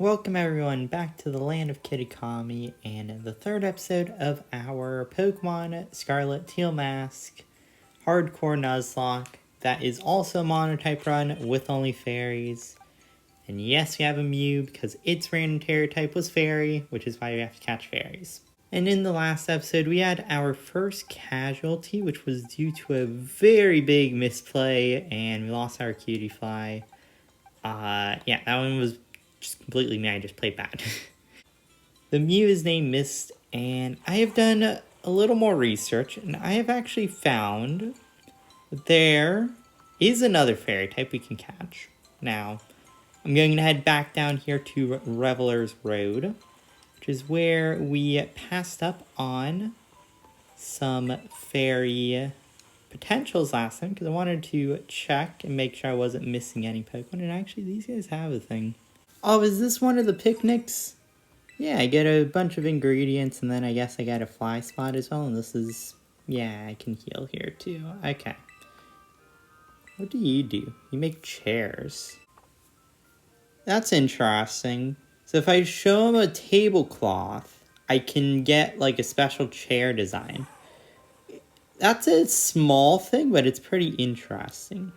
Welcome everyone back to the land of Kitakami and the third episode of our Pokemon Scarlet Teal Mask Hardcore Nuzlocke that is also a Monotype run with only fairies. And yes, we have a Mew because its random Tera type was fairy, which is why we have to catch fairies. And in the last episode, we had our first casualty, which was due to a very big misplay, and we lost our Cutie Fly. Yeah, that one was just completely me. I just played bad. The Mew is named Mist, and I have done a little more research, and I have actually found that there is another fairy type we can catch. Now, I'm going to head back down here to Reveler's Road, which is where we passed up on some fairy potentials last time, because I wanted to check and make sure I wasn't missing any Pokemon, and actually these guys have a thing. Oh, is this one of the picnics? Yeah, I get a bunch of ingredients, and then I guess I got a fly spot as well, and this is... yeah, I can heal here too. Okay. What do? You make chairs. That's interesting. So if I show him a tablecloth, I can get, like, a special chair design. That's a small thing, but it's pretty interesting.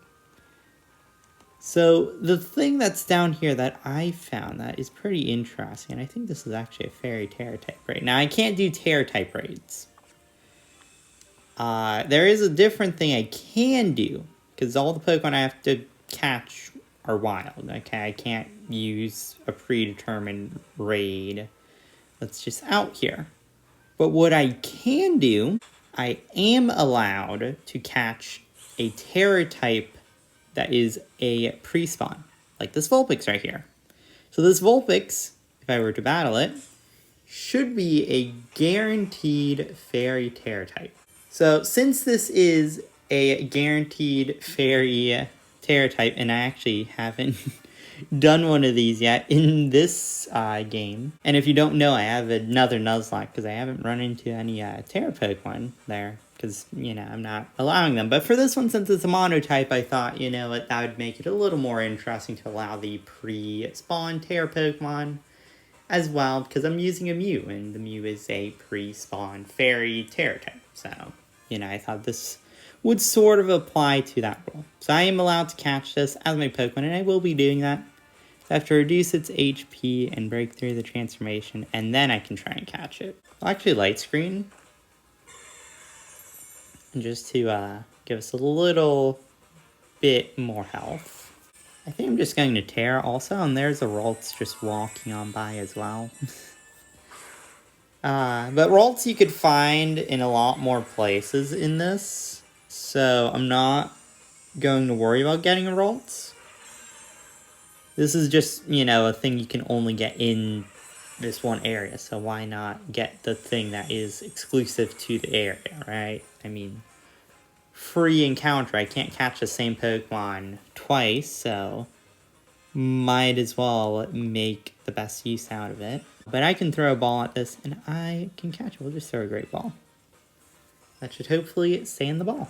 So the thing that's down here that I found that is pretty interesting, and I think this is actually a fairy Tera type raid. Now, I can't do Tera type raids. There is a different thing I can do, because all the Pokemon I have to catch are wild. Okay, I can't use a predetermined raid that's just out here. But what I can do, I am allowed to catch a Tera type that is a pre-spawn, like this Vulpix right here. So this Vulpix, if I were to battle it, should be a guaranteed fairy Tera type. So since this is a guaranteed fairy Tera type, and I actually haven't done one of these yet in this game, and if you don't know, I have another Nuzlocke because I haven't run into any Tera Pokemon there. Because, you know, I'm not allowing them. But for this one, since it's a Monotype, I thought, you know, that would make it a little more interesting to allow the pre-spawn Tera Pokemon as well. Because I'm using a Mew, and the Mew is a pre-spawn fairy Tera type. So, you know, I thought this would sort of apply to that rule. So I am allowed to catch this as my Pokemon, and I will be doing that. I have to reduce its HP and break through the transformation, and then I can try and catch it. I'll actually light screen, just to give us a little bit more health. I think I'm just going to Tera also, and there's a Ralts just walking on by as well. But Ralts you could find in a lot more places in this, so I'm not going to worry about getting a Ralts. This is just, you know, a thing you can only get in this one area, so why not get the thing that is exclusive to the area, right? I mean, free encounter. I can't catch the same Pokemon twice, so might as well make the best use out of it. But I can throw a ball at this, and I can catch it. We'll just throw a great ball. That should hopefully stay in the ball.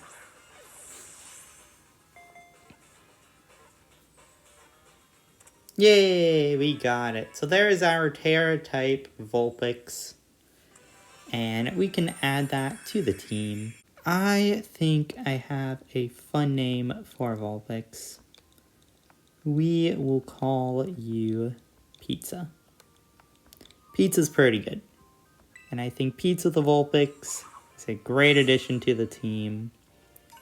Yay, we got it. So there is our Tera type Vulpix, and we can add that to the team. I think I have a fun name for Vulpix. We will call you Pizza. Pizza's pretty good. And I think Pizza the Vulpix is a great addition to the team.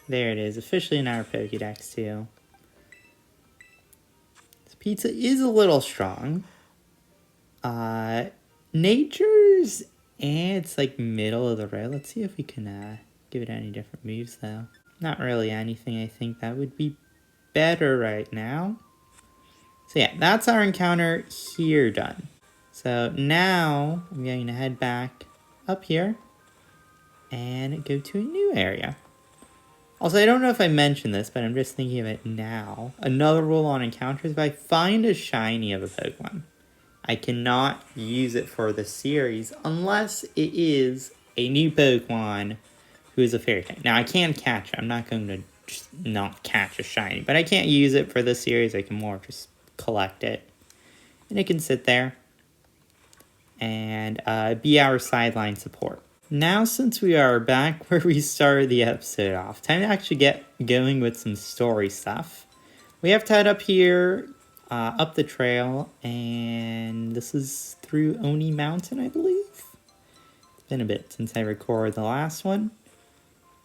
There it is, officially in our Pokédex too. Pizza is a little strong. Nature's, and it's like middle of the road. Let's see if we can give it any different moves though. Not really anything I think that would be better right now. So yeah, that's our encounter here done. So now I'm going to head back up here and go to a new area. Also, I don't know if I mentioned this, but I'm just thinking of it now. Another rule on encounters, if I find a shiny of a Pokemon, I cannot use it for the series unless it is a new Pokemon who is a fairy type. Now, I can catch it. I'm not going to just not catch a shiny, but I can't use it for the series. I can more just collect it And it can sit there and be our sideline support. Now, since we are back where we started the episode off, time to actually get going with some story stuff. We have to head up here, up the trail, and this is through Oni Mountain, I believe. It's been a bit since I recorded the last one.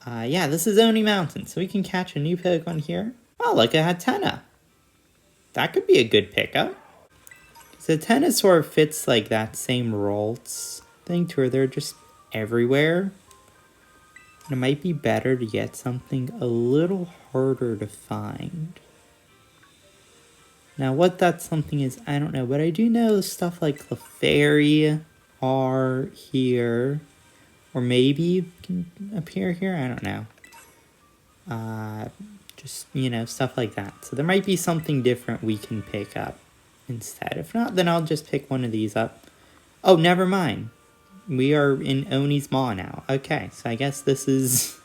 Yeah, this is Oni Mountain, so we can catch a new Pokemon here. Oh, look, a Hatena. That could be a good pickup. So Hatena sort of fits like that same Rolls thing to where they're just everywhere. And it might be better to get something a little harder to find. Now what that something is, I don't know, but I do know stuff like Clefairy are here. Or maybe can appear here, I don't know. Just, you know, stuff like that. So there might be something different we can pick up instead. If not, then I'll just pick one of these up. Oh, never mind. We are in Oni's Maw now. Okay, so I guess this is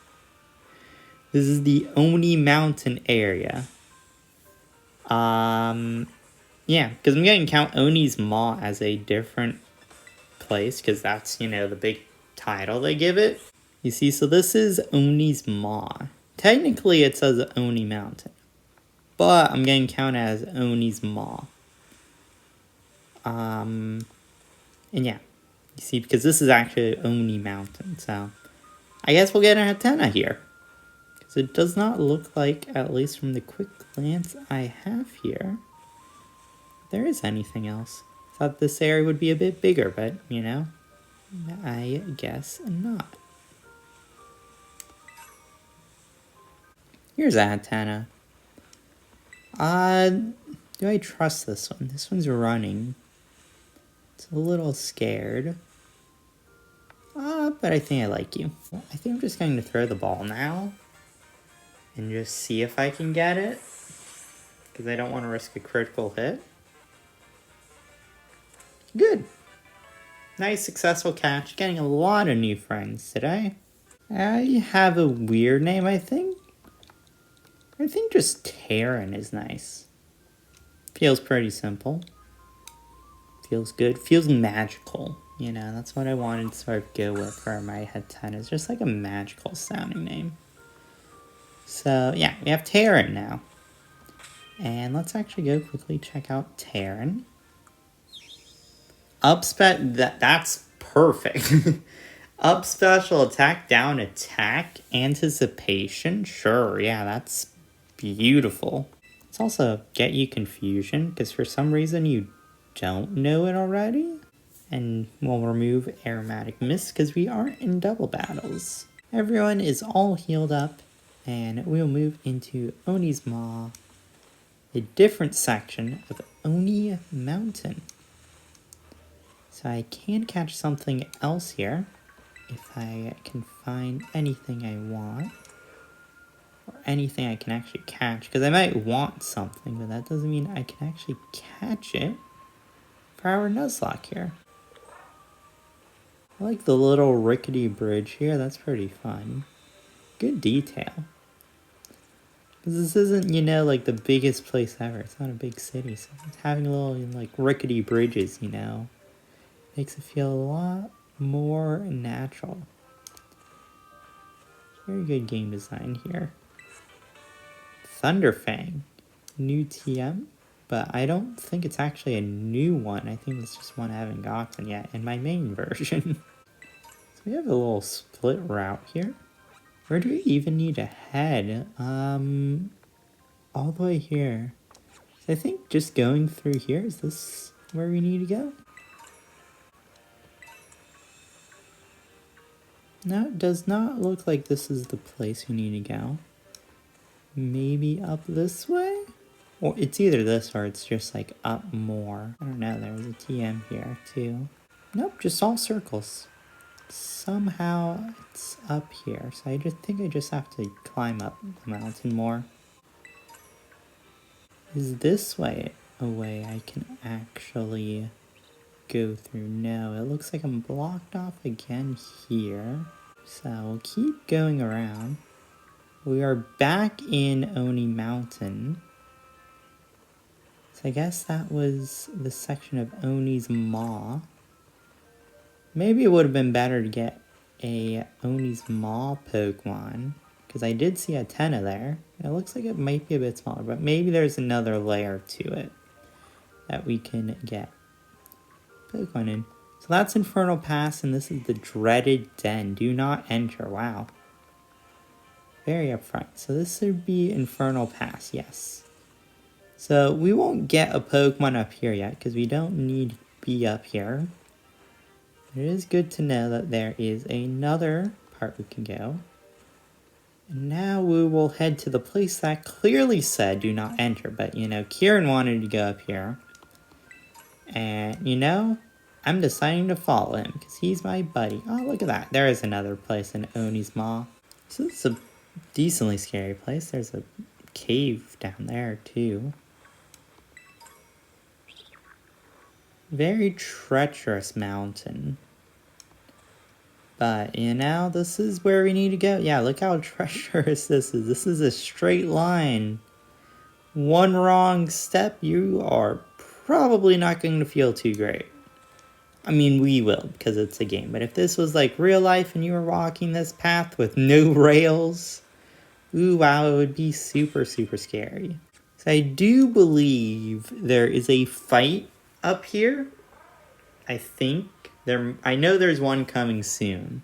the Oni Mountain area. Yeah, because I'm going to count Oni's Maw as a different place, because that's, you know, the big title they give it. You see, so this is Oni's Maw. Technically, it says Oni Mountain, but I'm going to count it as Oni's Maw. And yeah, you see, because this is actually Oni Mountain, so I guess we'll get an antenna here. Because it does not look like, at least from the quick glance I have here, there is anything else. Thought this area would be a bit bigger, but, you know, I guess not. Here's a antenna. Do I trust this one? This one's running. It's a little scared. But I think I like you. I think I'm just going to throw the ball now. And just see if I can get it. Because I don't want to risk a critical hit. Good. Nice successful catch. Getting a lot of new friends today. I have a weird name, I think. I think just Terran is nice. Feels pretty simple. Feels good. Feels magical. You know, that's what I wanted to sort of go with for my head 10. It's just like a magical sounding name. So, yeah, we have Terran now. And let's actually go quickly check out Terran. That's perfect. Up special attack, down attack, anticipation. Sure, yeah, that's beautiful. Let's also get you confusion, because for some reason you don't know it already. And we'll remove aromatic mist, because we aren't in double battles. Everyone is all healed up, and we'll move into Oni's Maw, a different section of Oni Mountain. So I can catch something else here, if I can find anything I want. Or anything I can actually catch, because I might want something, but that doesn't mean I can actually catch it for our Nuzlocke here. I like the little rickety bridge here, that's pretty fun. Good detail. Because this isn't, you know, like the biggest place ever. It's not a big city, so having little, like, rickety bridges, you know, makes it feel a lot more natural. Very good game design here. Thunderfang. New TM, but I don't think it's actually a new one. I think it's just one I haven't gotten yet in my main version. So we have a little split route here. Where do we even need to head? All the way here. So I think just going through here, is this where we need to go? No, it does not look like this is the place we need to go. Maybe up this way? Or it's either this or it's just like up more. I don't know, there's a TM here too. Nope, just all circles. Somehow it's up here, so I just think I just have to climb up the mountain more. Is this way a way I can actually go through? No, it looks like I'm blocked off again here. So we'll keep going around. We are back in Oni Mountain. So I guess that was the section of Oni's Maw. Maybe it would have been better to get a Oni's Maw Pokemon, because I did see a Tenna there. It looks like it might be a bit smaller, but maybe there's another layer to it that we can get Pokemon in. So that's Infernal Pass, and this is the dreaded den. Do not enter. Wow. Very upfront. So this would be Infernal Pass, yes. So we won't get a Pokemon up here yet, because we don't need to be up here. It is good to know that there is another part we can go. And now we will head to the place that clearly said do not enter. But, you know, Kieran wanted to go up here. And, you know, I'm deciding to follow him because he's my buddy. Oh, look at that. There is another place in Oni's Maw. So this is a decently scary place. There's a cave down there, too. Very treacherous mountain. But, you know, this is where we need to go. Yeah, look how treacherous this is. This is a straight line. One wrong step, you are probably not going to feel too great. I mean, we will, because it's a game. But if this was like real life and you were walking this path with no rails, ooh, wow, it would be super, super scary. So I do believe there is a fight up here. I think. I know there's one coming soon.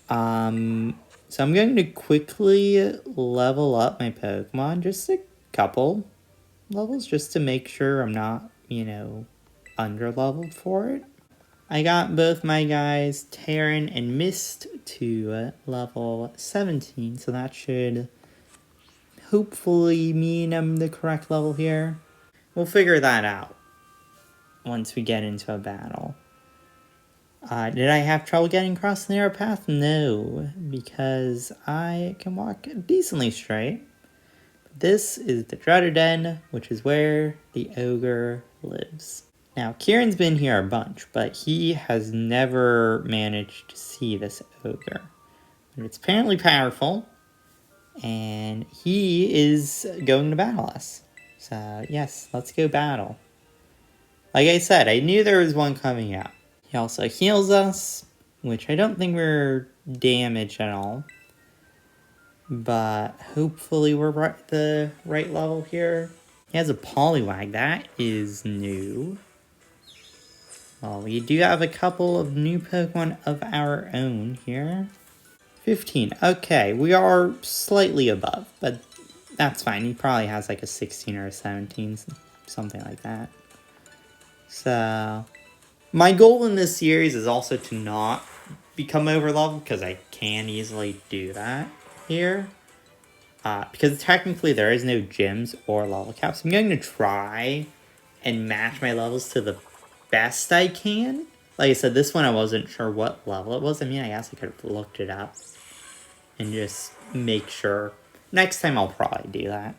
So I'm going to quickly level up my Pokemon. Just a couple levels, just to make sure I'm not, you know, under-leveled for it. I got both my guys, Terran and Mist, to level 17. So that should hopefully mean I'm the correct level here. We'll figure that out once we get into a battle. Did I have trouble getting across the narrow path? No, because I can walk decently straight. This is the dreaded den, which is where the ogre lives. Now, Kieran's been here a bunch, but he has never managed to see this ogre. But it's apparently powerful, and he is going to battle us. So, yes, let's go battle. Like I said, I knew there was one coming out. He also heals us, which I don't think we're damaged at all. But hopefully we're the right level here. He has a Poliwag. That is new. Well, we do have a couple of new Pokemon of our own here. 15. Okay, we are slightly above, but that's fine. He probably has like a 16 or a 17, something like that. So my goal in this series is also to not become over-leveled, because I can easily do that here. Because technically there is no gyms or level caps. I'm going to try and match my levels to the best I can. Like I said, this one I wasn't sure what level it was. I mean, I guess I could have looked it up and just make sure. Next time I'll probably do that.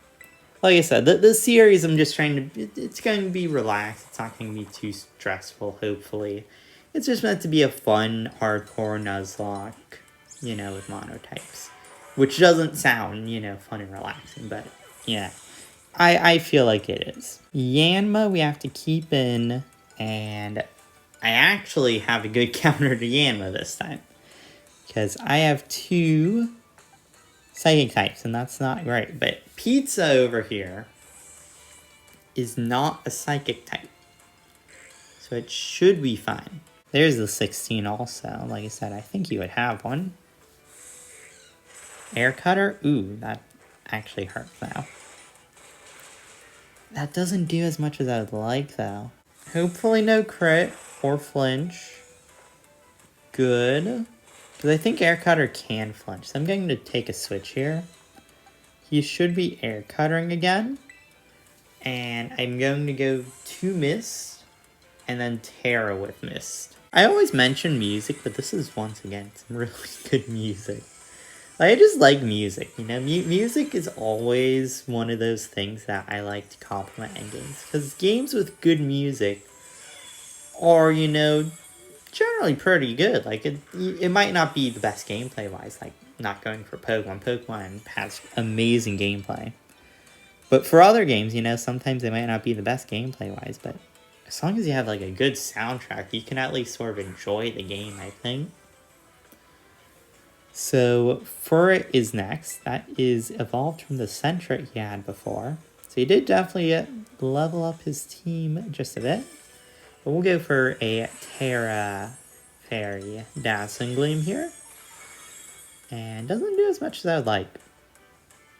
Like I said, the series, I'm just trying to... It's going to be relaxed. It's not going to be too stressful, hopefully. It's just meant to be a fun, hardcore Nuzlocke, you know, with monotypes. Which doesn't sound, you know, fun and relaxing, but, yeah. I feel like it is. Yanma we have to keep in, and I actually have a good counter to Yanma this time. Because I have 2... psychic types, and that's not great. But Pizza over here is not a psychic type, so it should be fine. There's the 16 also. Like I said, I think you would have one. Air Cutter? Ooh, that actually hurts now. That doesn't do as much as I would like, though. Hopefully no crit or flinch. Good. Because I think Air Cutter can flinch. So I'm going to take a switch here. He should be Air Cuttering again. And I'm going to go to Mist. And then Tera with Mist. I always mention music, but this is once again some really good music. Like, I just like music, you know? Music is always one of those things that I like to compliment in games. Because games with good music are, you know, generally pretty good. Like, it might not be the best gameplay wise, like not going for Pokemon. Pokemon has amazing gameplay, But for other games, you know, sometimes they might not be the best gameplay-wise, but as long as you have, like, a good soundtrack, you can at least sort of enjoy the game, I think. So, Furret is next. That is evolved from the Sentret he had before. So he did definitely level up his team just a bit. But we'll go for a Tera Fairy Dazzling Gleam here. And doesn't do as much as I would like.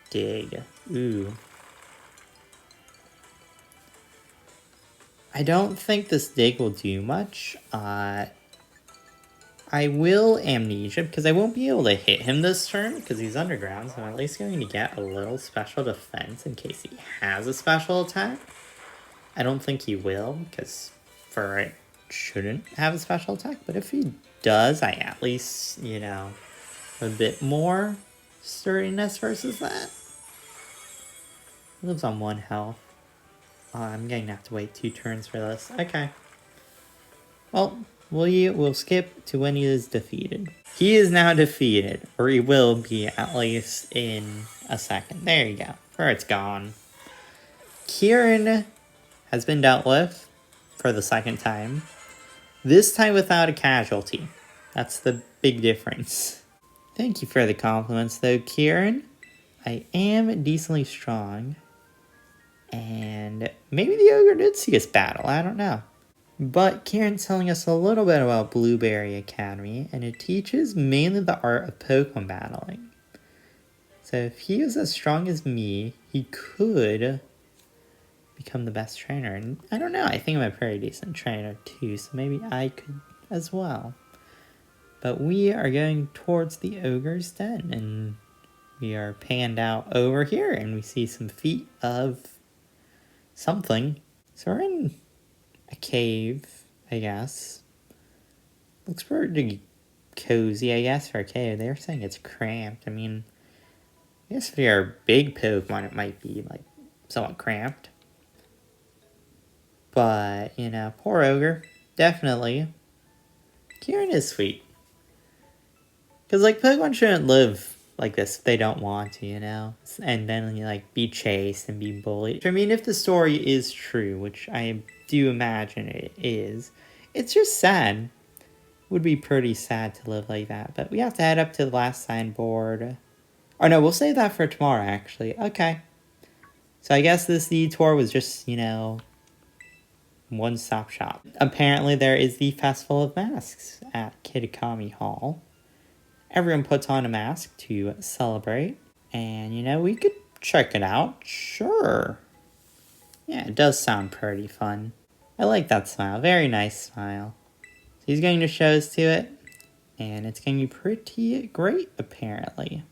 Dig. Ooh. I don't think this dig will do much. I will Amnesia because I won't be able to hit him this turn because he's underground. So I'm at least going to get a little special defense in case he has a special attack. I don't think he will because Furret shouldn't have a special attack. But if he does, I at least, you know, a bit more sturdiness versus that. He lives on 1 health. I'm going to have to wait 2 turns for this. Okay. Well, we'll skip to when he is defeated. He is now defeated, or he will be at least in a second. There you go. Or it's gone. Kieran has been dealt with for the second time. This time without a casualty. That's the big difference. Thank you for the compliments though, Kieran. I am decently strong. And maybe the ogre did see us battle, I don't know. But Kieran's telling us a little bit about Blueberry Academy, and it teaches mainly the art of Pokemon battling. So if he is as strong as me, he could become the best trainer. And I don't know, I think I'm a pretty decent trainer too, so maybe I could as well. But we are going towards the ogre's den, and we are panned out over here, and we see some feet of something. So we're in a cave, I guess. Looks pretty cozy, I guess, for a cave. They're saying it's cramped. I mean, I guess if they are big Pokemon, it might be, like, somewhat cramped. But, you know, poor ogre. Definitely. Kieran is sweet. Because, like, Pokemon shouldn't live like this if they don't want to, you know? And then, you like, be chased and be bullied. I mean, if the story is true, which I do imagine it is, it's just sad. Would be pretty sad to live like that. But we have to head up to the last signboard. Oh, no, we'll save that for tomorrow, actually. Okay. So I guess this detour was just, you know, one-stop shop. Apparently, there is the Festival of Masks at Kitakami Hall. Everyone puts on a mask to celebrate. And, you know, we could check it out. Sure. Yeah, it does sound pretty fun. I like that smile. Very nice smile. So he's going to show us to it. And it's going to be pretty great, apparently.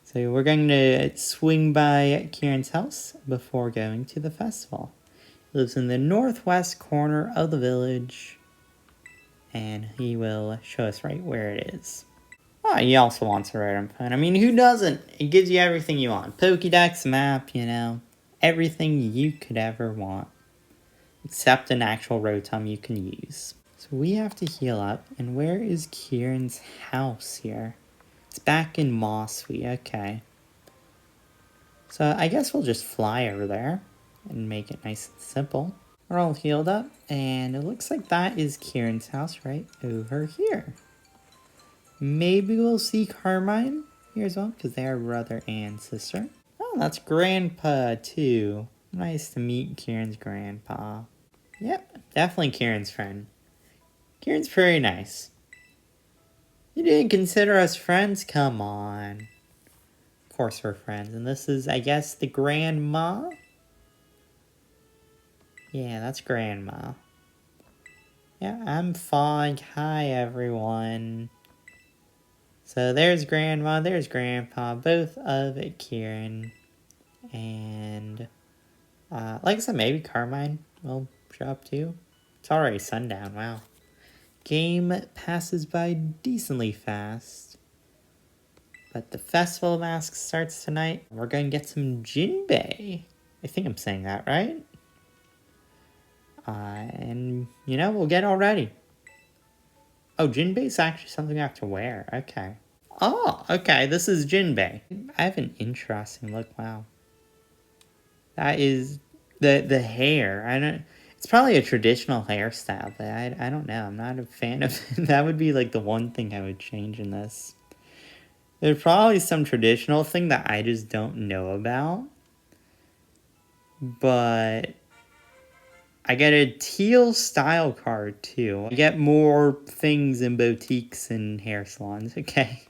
So we're going to swing by Kieran's house before going to the festival. He lives in the northwest corner of the village. And he will show us right where it is. Oh, he also wants a Rotom phone. I mean, who doesn't? It gives you everything you want. Pokédex, map, you know. Everything you could ever want. Except an actual Rotom you can use. So we have to heal up. And where is Kieran's house here? It's back in Mossweed. Okay. So I guess we'll just fly over there. And make it nice and simple. We're all healed up, and it looks like that is Kieran's house right over here. Maybe we'll see Carmine here as well, because they are brother and sister. Oh, that's Grandpa, too. Nice to meet Kieran's grandpa. Yep, definitely Kieran's friend. Kieran's pretty nice. You didn't consider us friends? Come on. Of course we're friends, and this is, I guess, the grandma? Yeah, that's Grandma. Yeah, I'm Fog. Hi, everyone. So there's Grandma, there's Grandpa, both of Kieran. And, like I said, maybe Carmine will show up too. It's already sundown, wow. Game passes by decently fast. But the Festival of Masks starts tonight. We're going to get some Jinbei. I think I'm saying that right. And, you know, we'll get all ready. Oh, Jinbei's actually something I have to wear. Okay. Oh, okay, this is Jinbei. I have an interesting look, wow. That is the hair. I don't. It's probably a traditional hairstyle, but I don't know. I'm not a fan of it. That would be like the one thing I would change in this. There's probably some traditional thing that I just don't know about. But I get a teal style card too. I get more things in boutiques and hair salons. Okay.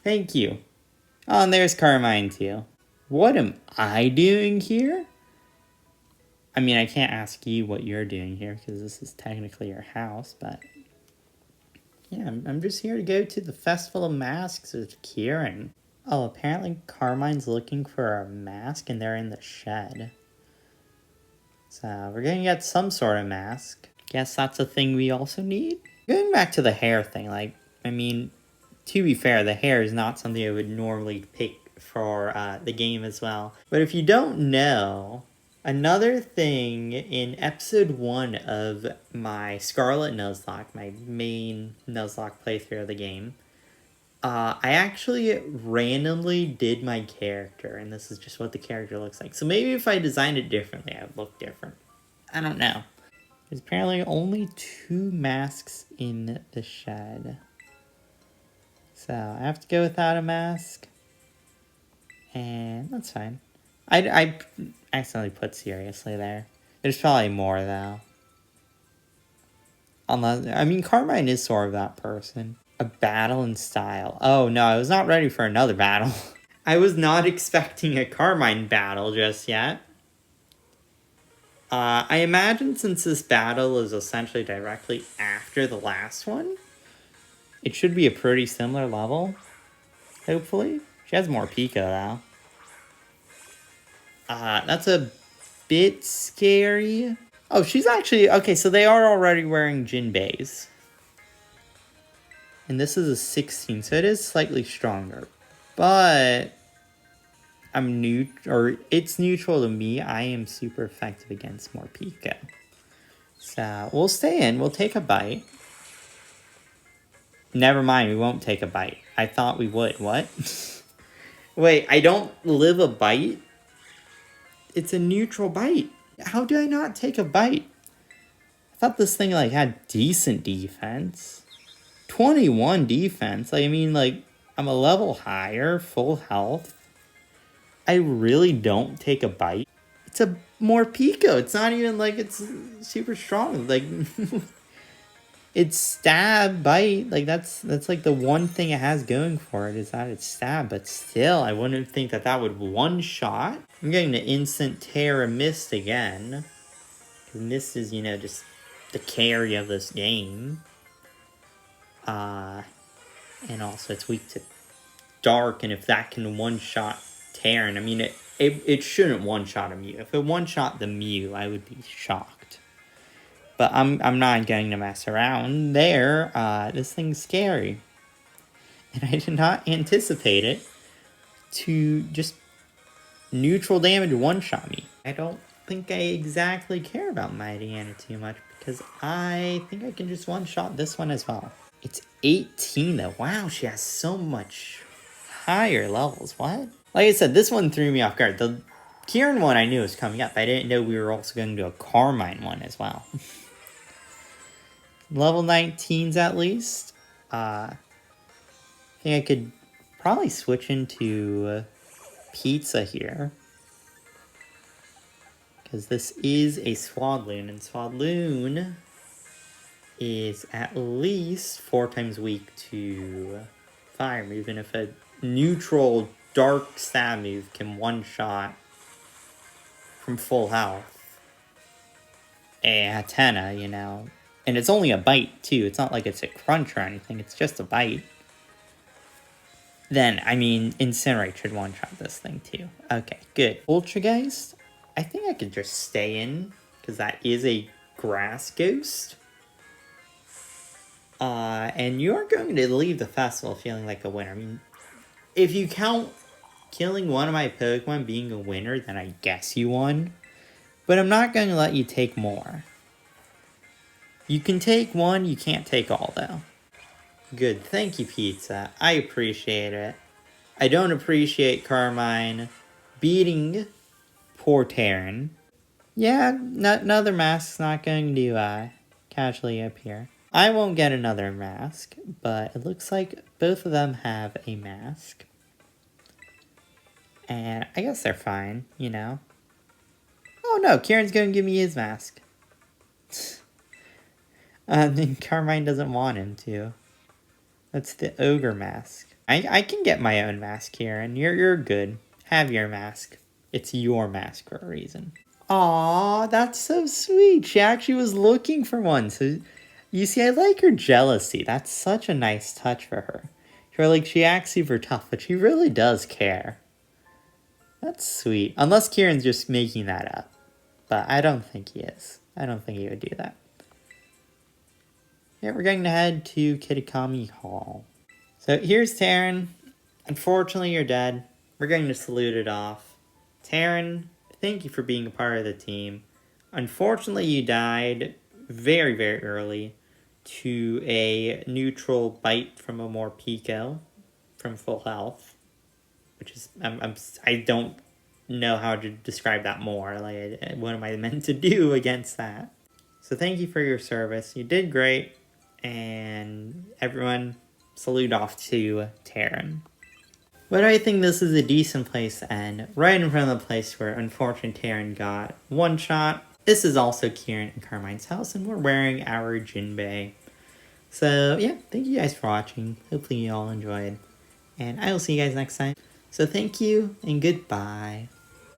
Thank you. Oh, and there's Carmine too. What am I doing here? I mean, I can't ask you what you're doing here because this is technically your house, but yeah, I'm just here to go to the Festival of Masks with Kieran. Oh, apparently Carmine's looking for a mask and they're in the shed. So we're gonna get some sort of mask. Guess that's a thing we also need. Going back to the hair thing, like, I mean, to be fair, the hair is not something I would normally pick for the game as well. But if you don't know, another thing in episode 1 of my Scarlet Nuzlocke, my main Nuzlocke playthrough of the game, I actually randomly did my character, and this is just what the character looks like. So maybe if I designed it differently, it would look different. I don't know. There's apparently only 2 masks in the shed. So I have to go without a mask. And that's fine. I accidentally put seriously there. There's probably more though. Unless, I mean, Carmine is sort of that person. A battle in style. Oh no, I was not ready for another battle. I was not expecting a Carmine battle just yet. I imagine since this battle is essentially directly after the last one, it should be a pretty similar level. Hopefully. She has more Pika though. That's a bit scary. Oh, she's actually... Okay, so they are already wearing Jinbeis. And this is a 16, so it is slightly stronger. But... it's neutral to me. I am super effective against more Pika. So, we'll stay in. We'll take a bite. Never mind, we won't take a bite. I thought we would. What? Wait, I don't live a bite? It's a neutral bite. How do I not take a bite? I thought this thing, like, had decent defense. 21 defense. Like, I mean, like, I'm a level higher, full health. I really don't take a bite. It's a more Pico. It's not even, like, it's super strong. Like, it's stab, bite. Like, that's like, the one thing it has going for it is that it's stab. But still, I wouldn't think that that would one-shot. I'm getting the instant Tera Mist again. Mist is, you know, just the carry of this game. And also it's weak to Dark, and if that can one-shot Terran, I mean, it shouldn't one-shot a Mew. If it one-shot the Mew, I would be shocked. But I'm not going to mess around there. This thing's scary. And I did not anticipate it to just neutral damage one-shot me. I don't think I exactly care about Mighty Anna too much, because I think I can just one-shot this one as well. It's 18 though. Wow, she has so much higher levels. What? Like I said, this one threw me off guard. The Kieran one I knew was coming up. I didn't know we were also going to do a Carmine one as well. Level 19s at least. I think I could probably switch into Pizza here. Because this is a Swadloon, and Swadloon is at least 4 times weak to fire move, and if a neutral dark stab move can one-shot from full health a Hatena, you know, and it's only a bite too, it's not like it's a crunch or anything, it's just a bite, then, I mean, Incinerate should one-shot this thing too. Okay, good. Ultrageist, I think I could just stay in, because that is a grass ghost. And you are going to leave the festival feeling like a winner. I mean, if you count killing one of my Pokemon being a winner, then I guess you won. But I'm not going to let you take more. You can take one, you can't take all, though. Good, thank you, Pizza. I appreciate it. I don't appreciate Carmine beating poor Taryn. Yeah, another mask's not going to casually appear. I won't get another mask, but it looks like both of them have a mask. And I guess they're fine, you know. Oh no, Kieran's going to give me his mask. Carmine doesn't want him to. That's the ogre mask. I can get my own mask, Kieran. You're good. Have your mask. It's your mask for a reason. Aw, that's so sweet. She actually was looking for one. So, you see, I like her jealousy. That's such a nice touch for her. You're like, she acts super tough, but she really does care. That's sweet. Unless Kieran's just making that up. But I don't think he is. I don't think he would do that. Yeah, we're going to head to Kitakami Hall. So here's Taryn. Unfortunately, you're dead. We're going to salute it off. Taryn, thank you for being a part of the team. Unfortunately, you died very, very early to a neutral bite from a more Pico from full health. Which is, I don't know how to describe that more. Like, what am I meant to do against that? So thank you for your service. You did great. And everyone, salute off to Taryn. But I think this is a decent place to end, right in front of the place where unfortunate Taryn got one shot. This is also Kieran and Carmine's house, and we're wearing our Jinbei. So yeah, thank you guys for watching. Hopefully you all enjoyed. And I will see you guys next time. So thank you, and goodbye.